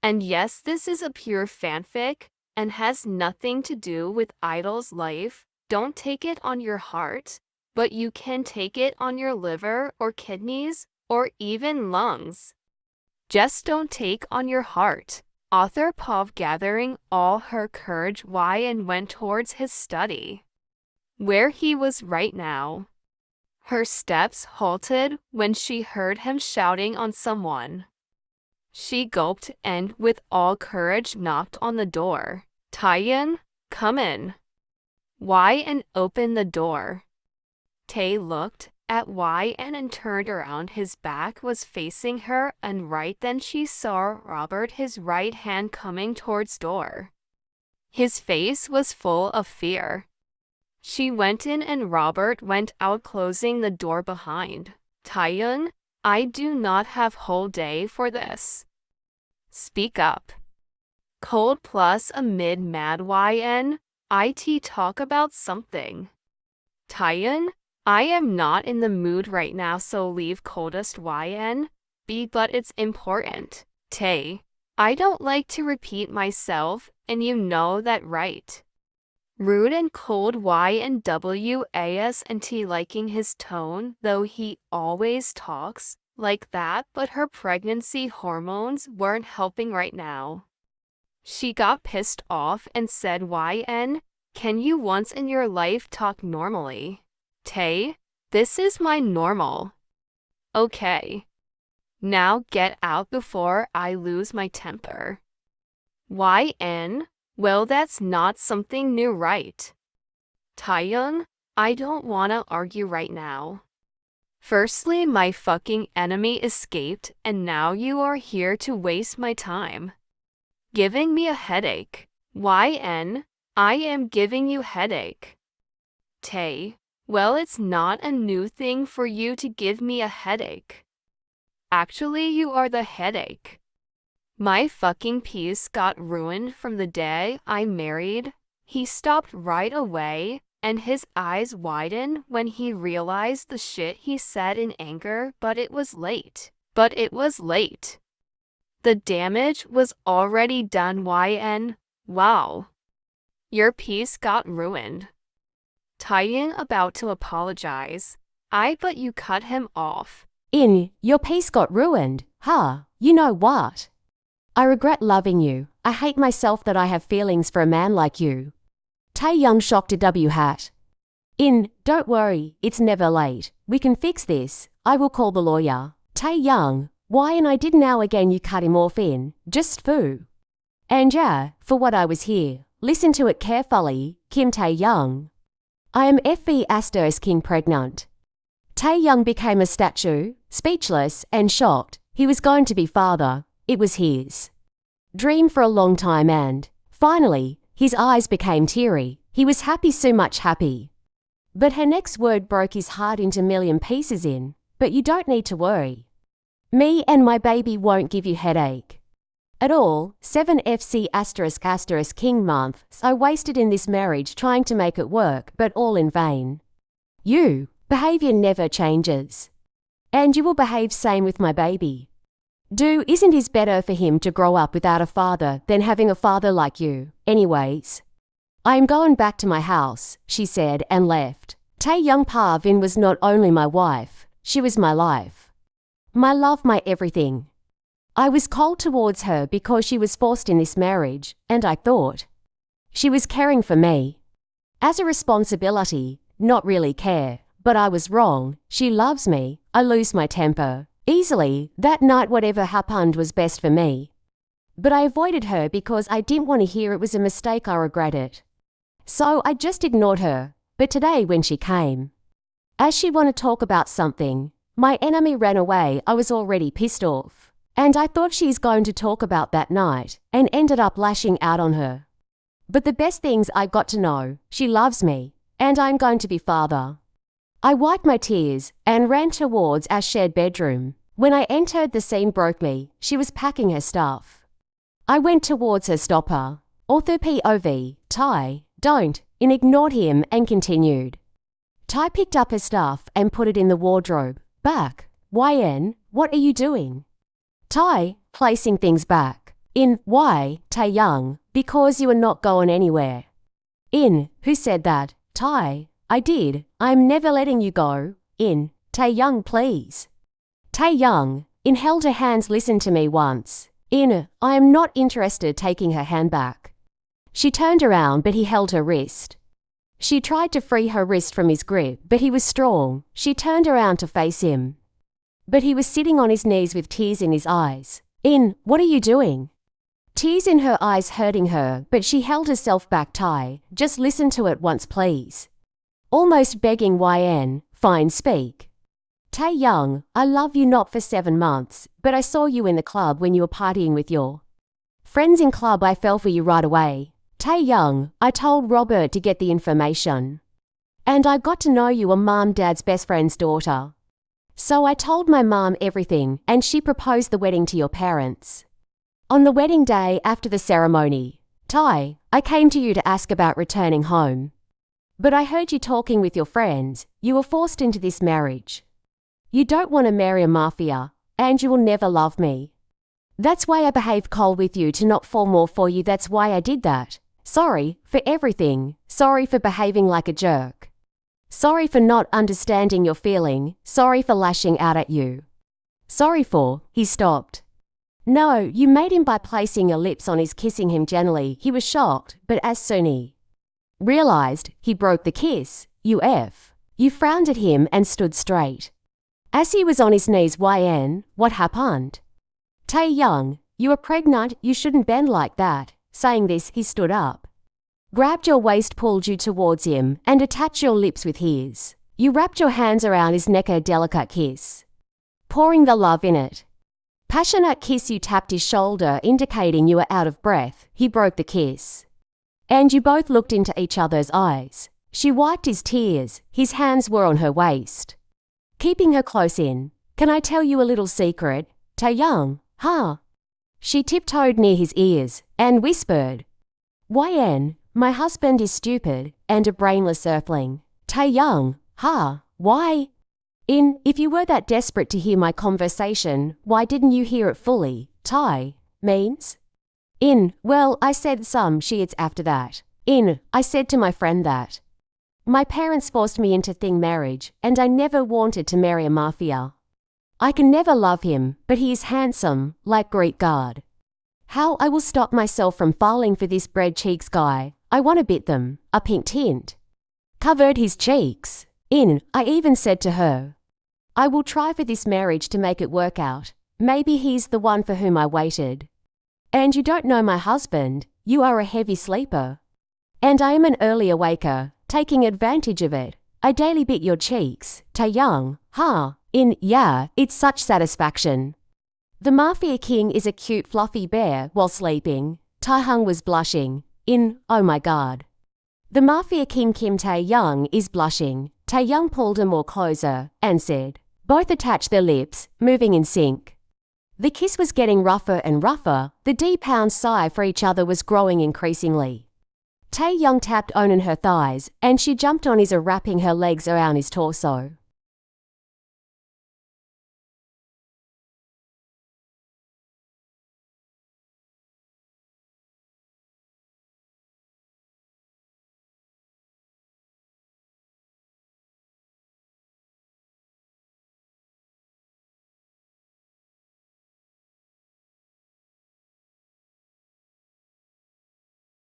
And yes, this is a pure fanfic and has nothing to do with Idol's life. Don't take it on your heart, but you can take it on your liver or kidneys or even lungs. Just don't take on your heart. Author Pav gathering all her courage and went towards his study, where he was right now. Her steps halted when she heard him shouting on someone. She gulped and with all courage knocked on the door. Taehyung, come in. And opened the door. Tae looked at and turned around. His back was facing her, and right then she saw Robert, his right hand, coming towards door. His face was full of fear. She went in and Robert went out, closing the door behind. Taehyung, I do not have whole day for this. Speak up. Cold plus amid mad it talk about something. Taehyung, I am not in the mood right now, so leave coldest be, but it's important. Tae, I don't like to repeat myself, and you know that, right? Rude and cold and wasn't liking his tone, though he always talks like that, but her pregnancy hormones weren't helping right now. She got pissed off and said, can you once in your life talk normally? Tae, this is my normal. Okay. Now get out before I lose my temper. Well, that's not something new, right? Taehyung, I don't wanna argue right now. Firstly, my fucking enemy escaped, and now you are here to waste my time. Giving me a headache. I am giving you headache. Tae, well, it's not a new thing for you to give me a headache. Actually, you are the headache. My fucking peace got ruined from the day I married. He stopped right away, and his eyes widened when he realized the shit he said in anger, but it was late. The damage was already done. Wow. Your peace got ruined. Taehyung about to apologize. But you cut him off. Your peace got ruined, huh? You know what? I regret loving you. I hate myself that I have feelings for a man like you. Taehyung shocked a W hat. Don't worry, it's never late. We can fix this. I will call the lawyer. Taehyung, and I did now again you cut him off just foo. And yeah, for what I was here, listen to it carefully, KIMTAEHYUNG. I am FICITION pregnant. Taehyung became a statue, speechless and shocked. He was going to be father. It was his dream for a long time, and finally, his eyes became teary. He was happy, so much happy. But her next word broke his heart into million pieces. But you don't need to worry. Me and my baby won't give you headache at all. 7 FC** king months I wasted in this marriage trying to make it work, but all in vain. You behavior never changes. And you will behave same with my baby. Isn't it better for him to grow up without a father than having a father like you? Anyways, I am going back to my house, she said and left. Taehyung Parvin was not only my wife, she was my life. My love, my everything. I was cold towards her because she was forced in this marriage, and I thought she was caring for me as a responsibility, not really care. But I was wrong. She loves me. I lose my temper easily. That night, whatever happened was best for me. But I avoided her because I didn't want to hear it was a mistake. I regret it. So I just ignored her. But today when she came, as she wanted to talk about something, my enemy ran away. I was already pissed off. And I thought she's going to talk about that night and ended up lashing out on her. But the best things I got to know, she loves me and I'm going to be father. I wiped my tears and ran towards our shared bedroom. When I entered, the scene broke me. She was packing her stuff. I went towards her, stop her. Author POV, Tae, don't, and ignored him and continued. Tae picked up her stuff and put it in the wardrobe. Back. YN, what are you doing? Tae, placing things back. In, why, Taehyung, because you are not going anywhere. In, who said that? Tae, I did, I'm never letting you go. In, Taehyung please. Taehyung, in held her hands listen to me once. In, I am not interested taking her hand back. She turned around but he held her wrist. She tried to free her wrist from his grip but he was strong. She turned around to face him. But he was sitting on his knees with tears in his eyes. In, what are you doing? Tears in her eyes hurting her but she held herself back. Tae, just listen to it once please. Almost begging. Yn, fine speak. Taehyung, I love you not for 7 months, but I saw you in the club when you were partying with your friends in club. I fell for you right away. Taehyung, I told Robert to get the information. And I got to know you were mom dad's best friend's daughter. So I told my mom everything and she proposed the wedding to your parents. On the wedding day after the ceremony, Tae, I came to you to ask about returning home. But I heard you talking with your friends. You were forced into this marriage. You don't want to marry a mafia, and you will never love me. That's why I behaved cold with you to not fall more for you. That's why I did that. Sorry for everything. Sorry for behaving like a jerk. Sorry for not understanding your feeling. Sorry for lashing out at you. Sorry for, he stopped. No, you made him by placing your lips on his, kissing him gently. He was shocked, but as soon he realized, he broke the kiss. You frowned at him and stood straight. As he was on his knees. Yn, what happened? Taehyung, you are pregnant, you shouldn't bend like that. Saying this, he stood up, grabbed your waist, pulled you towards him, and attached your lips with his. You wrapped your hands around his neck, a delicate kiss, pouring the love in it. Passionate kiss. You tapped his shoulder, indicating you were out of breath. He broke the kiss. And you both looked into each other's eyes. She wiped his tears. His hands were on her waist, keeping her close in. Can I tell you a little secret? Taehyung, huh? She tiptoed near his ears and whispered, Yn, my husband is stupid and a brainless earthling. Taehyung, huh? Why? In, if you were that desperate to hear my conversation, why didn't you hear it fully? Tae, means? In, well, I said some shits after that. In, I said to my friend that my parents forced me into thing marriage and I never wanted to marry a mafia. I can never love him, but he is handsome, like Greek god. How I will stop myself from falling for this bread cheeks guy. I want to bit them. A pink tint covered his cheeks. In, I even said to her, I will try for this marriage to make it work out. Maybe he's the one for whom I waited. And you don't know my husband. You are a heavy sleeper. And I am an early awaker, taking advantage of it. I daily bit your cheeks. Taehyung, huh? In, yeah, it's such satisfaction. The Mafia King is a cute fluffy bear while sleeping. Taehyung was blushing. In, oh my god. The Mafia King KIMTAEHYUNG is blushing. Taehyung pulled her more closer and said, both attached their lips, moving in sync. The kiss was getting rougher and rougher. The deep-bound sigh for each other was growing increasingly. Taehyung tapped on her thighs, and she jumped on his, wrapping her legs around his torso.